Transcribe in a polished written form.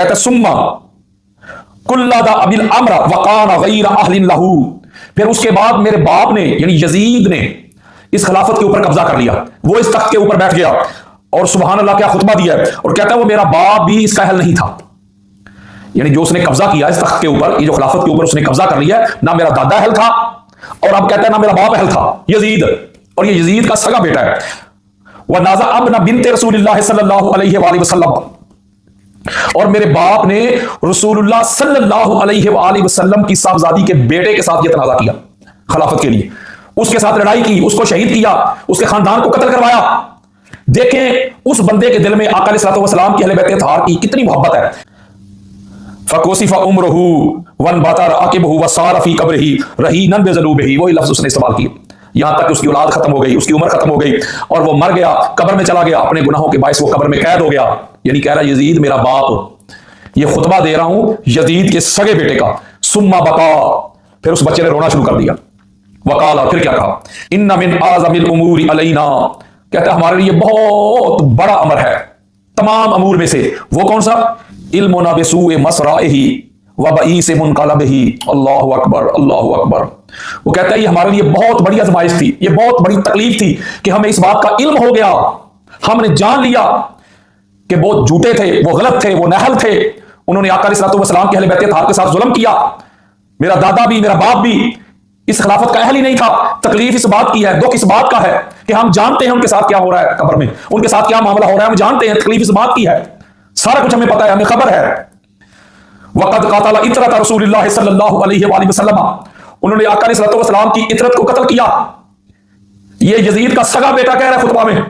کہتا سما کلدا ابل امر وقان غیر اہل لہو، پھر اس کے بعد میرے باپ نے یعنی یزید نے اس خلافت کے اوپر قبضہ کر لیا، وہ اس تخت کے اوپر بیٹھ گیا، اور سبحان اللہ کیا خطبہ دیا ہے، اور کہتا ہے وہ میرا باپ بھی اس کا اہل نہیں تھا، یعنی جو اس نے قبضہ کیا اس تخت کے اوپر، یہ جو خلافت کے اوپر اس نے قبضہ کر لیا ہے، نہ میرا دادا اہل تھا، اور اب کہتا ہے نہ میرا باپ اہل تھا، یزید، اور یہ یزید کا سگا بیٹا ہے، وَنَازَعَ ابْنَ بِنْتِ رسول اللہ صلی اللہ علیہ وآلہ وسلم، اور میرے باپ نے رسول اللہ صلی اللہ علیہ وآلہ وسلم کی صاحبزادی کے بیٹے کے ساتھ یہ تنازع کیا خلافت کے لیے، اس کے ساتھ لڑائی کی، اس کو شہید کیا، اس کے خاندان کو قتل کروایا۔ دیکھیں اس بندے کے دل میں آقا علیہ الصلوۃ والسلام کی اہل بیت اطہار کی کتنی محبت ہے۔ فَكُسِفَ عُمْرُهُ وَانْبَتَ رَاكِبُهُ وَصَارَ فِي قَبْرِهِ رَهِينًا بِذُنُوبِهِ، وہی لفظ اس نے استعمال کیے، یہاں تک کہ اس کی اولاد ختم ہو گئی، اس کی عمر ختم ہو گئی، اور وہ مر گیا، قبر میں چلا گیا، اپنے گناہوں کے باعث وہ قبر میں قید ہو گیا، یعنی کہہ رہا یزید میرا باپ، یہ خطبہ دے رہا ہوں یزید کے سگے بیٹے کا۔ ثم بقا، پھر اس بچے نے رونا شروع کر دیا، وقالا، پھر کیا کہا، ان من اعظم الامور علینا، کہتا ہے ہمارے لیے بہت بڑا امر ہے تمام امور میں سے، وہ کون سا، علمنا بسوء مسرائہ وبئیس منقلبہ، اللہ اکبر اللہ اکبر۔ وہ کہتا ہے یہ ہمارے لیے بہت بڑی آزمائش تھی، یہ بہت بڑی تکلیف تھی کہ ہمیں اس بات کا علم ہو گیا، ہم نے جان لیا کہ وہ جھوٹے تھے، وہ غلط تھے، وہ نہل تھے، انہوں نے آقا علیہ الصلوۃ والسلام کے اہل بیت اطہار کے ساتھ ظلم کیا، میرا دادا بھی میرا باپ بھی اس خلافت کا اہل ہی نہیں تھا۔ تکلیف اس بات کی ہے، دکھ اس بات کا ہے کہ ہم جانتے ہیں ان کے ساتھ کیا ہو رہا ہے قبر میں، ان کے ساتھ کیا معاملہ ہو رہا ہے، ہم جانتے ہیں، تکلیف اس بات کی ہے، سارا کچھ ہمیں پتا ہے، ہمیں خبر ہے۔ وقد قاتل اطرت رسول اللہ صلی اللہ علیہ وآلہ وسلم، انہوں نے آقا علیہ الصلوۃ والسلام کی اطرت کو قتل کیا، یہ یزید کا سگا بیٹا کہہ رہا ہے خطبہ میں۔